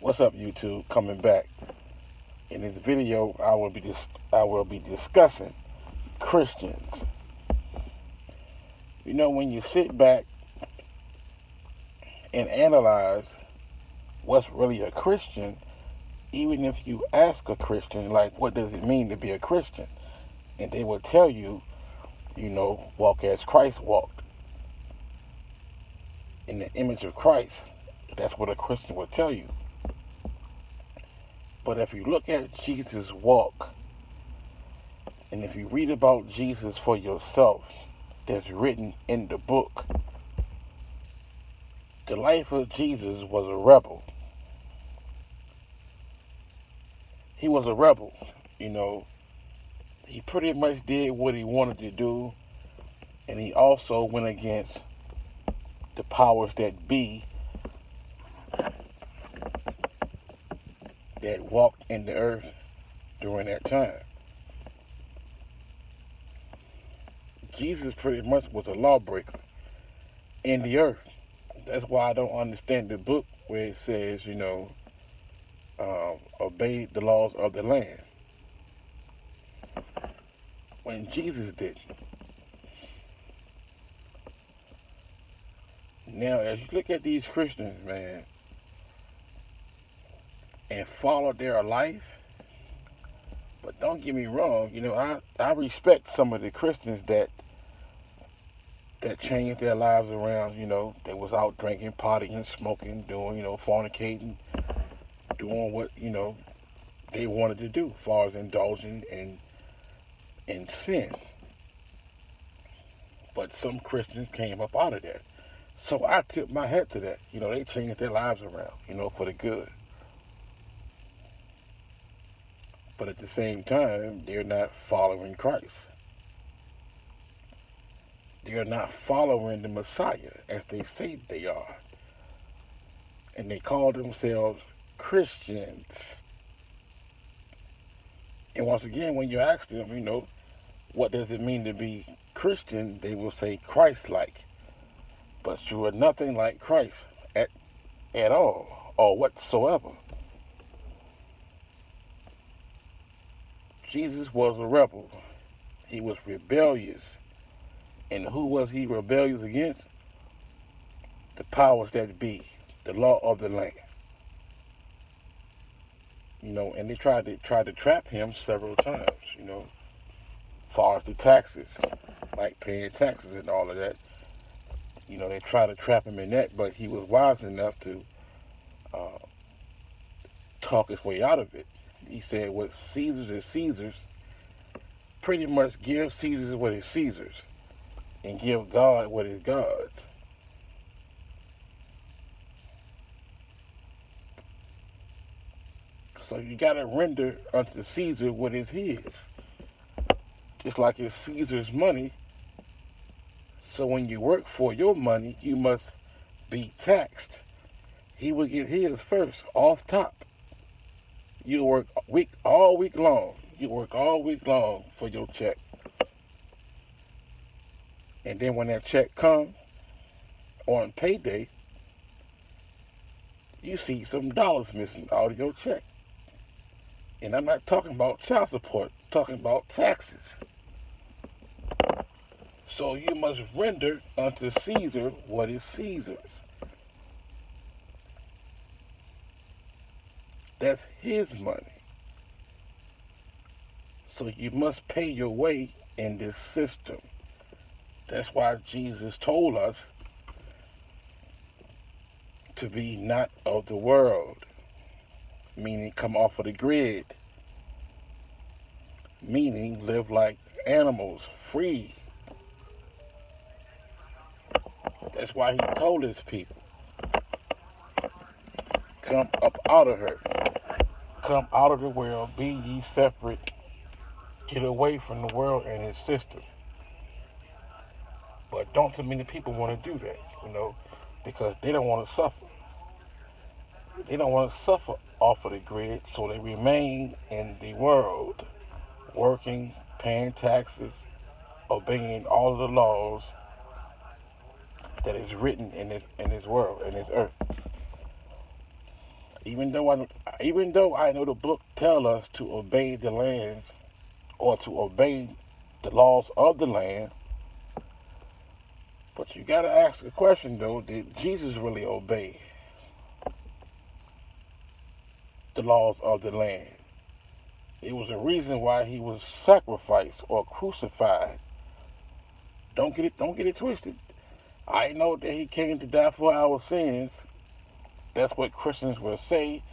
What's up, YouTube? Coming back. In this video, I will be discussing Christians. When you sit back and analyze what's really a Christian, even if you ask a Christian, like, what does it mean to be a Christian? And they will tell you, walk as Christ walked. In the image of Christ, that's what a Christian will tell you. But if you look at Jesus' walk, and if you read about Jesus for yourself, that's written in the book, the life of Jesus was a rebel. He was a rebel, He pretty much did what he wanted to do, and he also went against the powers that be that walked in the earth during that time. Jesus pretty much was a lawbreaker in the earth. That's why I don't understand the book where it says, obey the laws of the land, when Jesus did. Now, as you look at these Christians, man, and follow their life, but don't get me wrong, I respect some of the Christians that changed their lives around. They was out drinking, partying, smoking, doing, fornicating, doing what, they wanted to do as far as indulging in sin. But some Christians came up out of that. So I tip my hat to that. They changed their lives around, for the good. But at the same time, they're not following Christ. They're not following the Messiah as they say they are. And they call themselves Christians. And once again, when you ask them, what does it mean to be Christian, they will say Christ-like. But you are nothing like Christ at all or whatsoever. Jesus was a rebel. He was rebellious. And who was he rebellious against? The powers that be, the law of the land. And they tried to trap him several times, as far as the taxes, like paying taxes and all of that. They tried to trap him in that, but he was wise enough to talk his way out of it. He said, what Caesar's is Caesar's. Pretty much give Caesar's what is Caesar's, and give God what is God's. So you got to render unto Caesar what is his. Just like it's Caesar's money. So when you work for your money, you must be taxed. He will get his first, off top. You work all week long. You work all week long for your check. And then when that check comes on payday, you see some dollars missing out of your check. And I'm not talking about child support, I'm talking about taxes. So you must render unto Caesar what is Caesar's. That's his money. So you must pay your way in this system. That's why Jesus told us to be not of the world, meaning come off of the grid, meaning live like animals, free. That's why he told his people, come up out of her, come out of the world, be ye separate, get away from the world and its system. But don't too many people want to do that, because they don't want to suffer. They don't want to suffer off of the grid, so they remain in the world, working, paying taxes, obeying all of the laws that is written in this world, in this earth. Even though I know the book tell us to obey the lands or to obey the laws of the land, but you got to ask the question though: did Jesus really obey the laws of the land? It was a reason why he was sacrificed or crucified. Don't get it twisted. I know that he came to die for our sins. That's what Christians will say.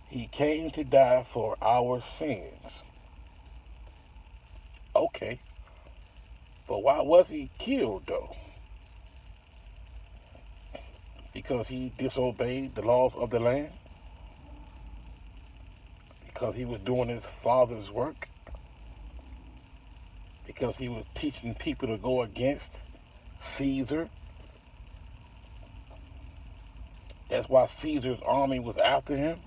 He came to die for our sins. Okay, but why was he killed though? Because he disobeyed the laws of the land? Because he was doing his father's work? Because he was teaching people to go against Caesar? That's why Caesar's army was after him?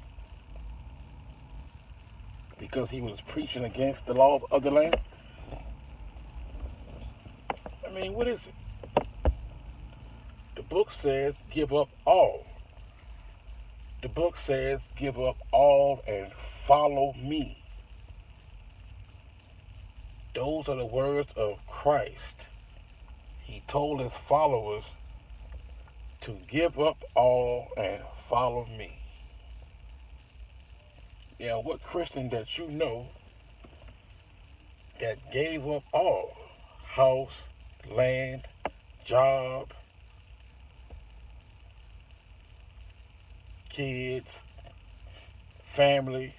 Because he was preaching against the laws of the land? I mean, what is it? The book says give up all. The book says give up all and follow me. Those are the words of Christ. He told his followers to give up all and follow me. Now, what Christian that you know that gave up all? House, land, job, kids, family.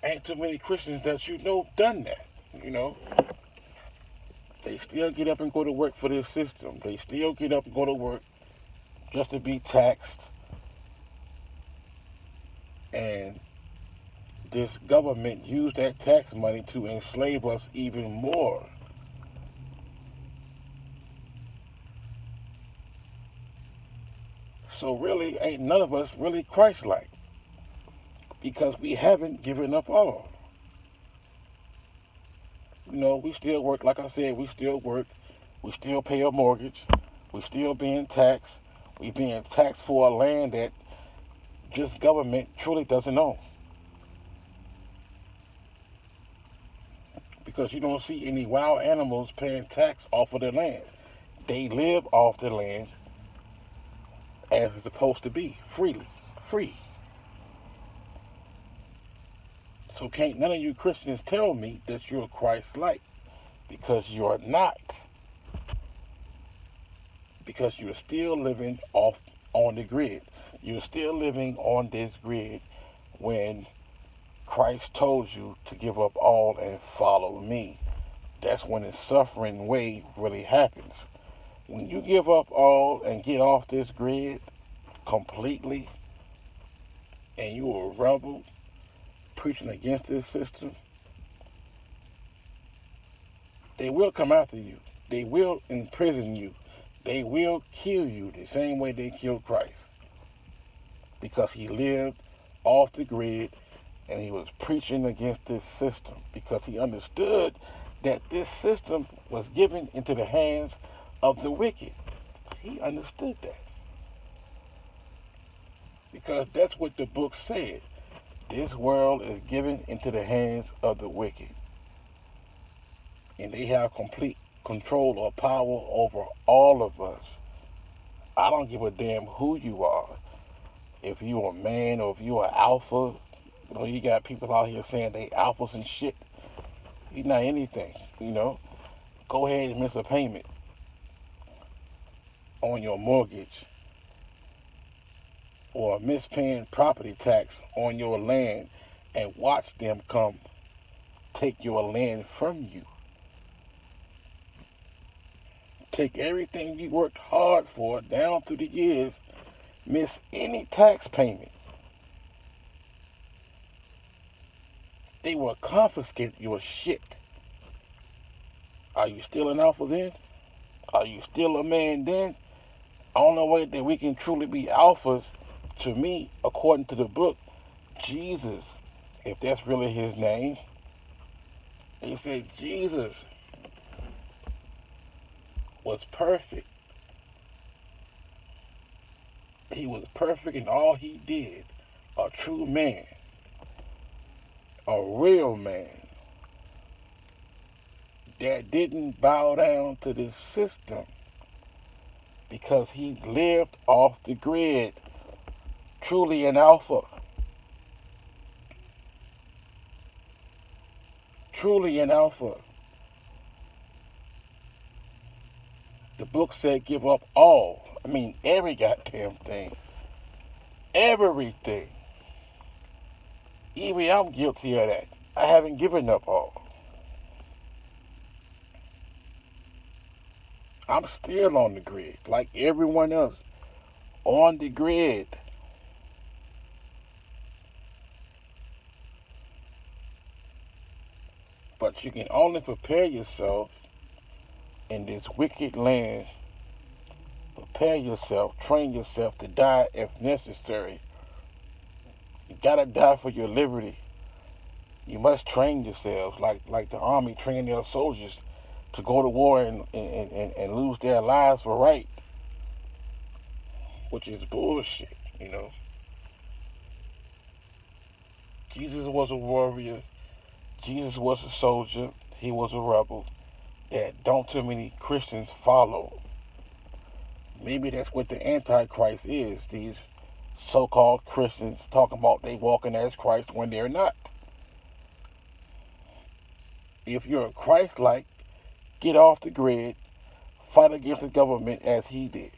Ain't too many Christians that you know done that, you know. They still get up and go to work for this system. They still get up and go to work just to be taxed. And this government used that tax money to enslave us even more. So really, ain't none of us really Christ-like because we haven't given up all. You know, we still work, like I said, we still work. We still pay a mortgage. We still being taxed. We being taxed for a land that this government truly doesn't own. Because you don't see any wild animals paying tax off of their land. They live off the land as it's supposed to be, freely, free. So can't none of you Christians tell me that you're Christ-like, because you're not. Because you're still living off on the grid. You're still living on this grid when Christ told you to give up all and follow me. That's when the suffering way really happens. When you give up all and get off this grid completely, and you are a rebel preaching against this system, they will come after you. They will imprison you. They will kill you the same way they killed Christ. Because he lived off the grid and he was preaching against this system. Because he understood that this system was given into the hands of the wicked. He understood that. Because that's what the book said. This world is given into the hands of the wicked. And they have complete control or power over all of us. I don't give a damn who you are. If you're a man or if you're an alpha, you know, you got people out here saying they alphas and shit. You're not anything, you know. Go ahead and miss a payment on your mortgage or miss paying property tax on your land and watch them come take your land from you. Take everything you worked hard for down through the years, miss any tax payment. They will confiscate your shit. Are you still an alpha then? Are you still a man then? Only way that we can truly be alphas, to me, according to the book, Jesus, if that's really his name, they said Jesus was perfect. He was perfect in all he did. A true man. A real man that didn't bow down to this system because he lived off the grid. Truly an alpha. Truly an alpha. The book said give up all. I mean, every goddamn thing. Everything. Even I'm guilty of that. I haven't given up all. I'm still on the grid, like everyone else. On the grid. But you can only prepare yourself in this wicked land. Prepare yourself, train yourself to die if necessary. You gotta die for your liberty. You must train yourselves like the army train their soldiers to go to war and lose their lives for right, which is bullshit, you know. Jesus was a warrior. Jesus was a soldier. He was a rebel that don't too many Christians follow. Maybe that's what the Antichrist is. These so-called Christians talking about they walking as Christ when they're not. If you're Christ-like, get off the grid, fight against the government as he did,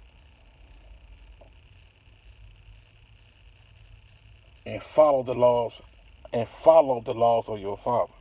and follow the laws of your father.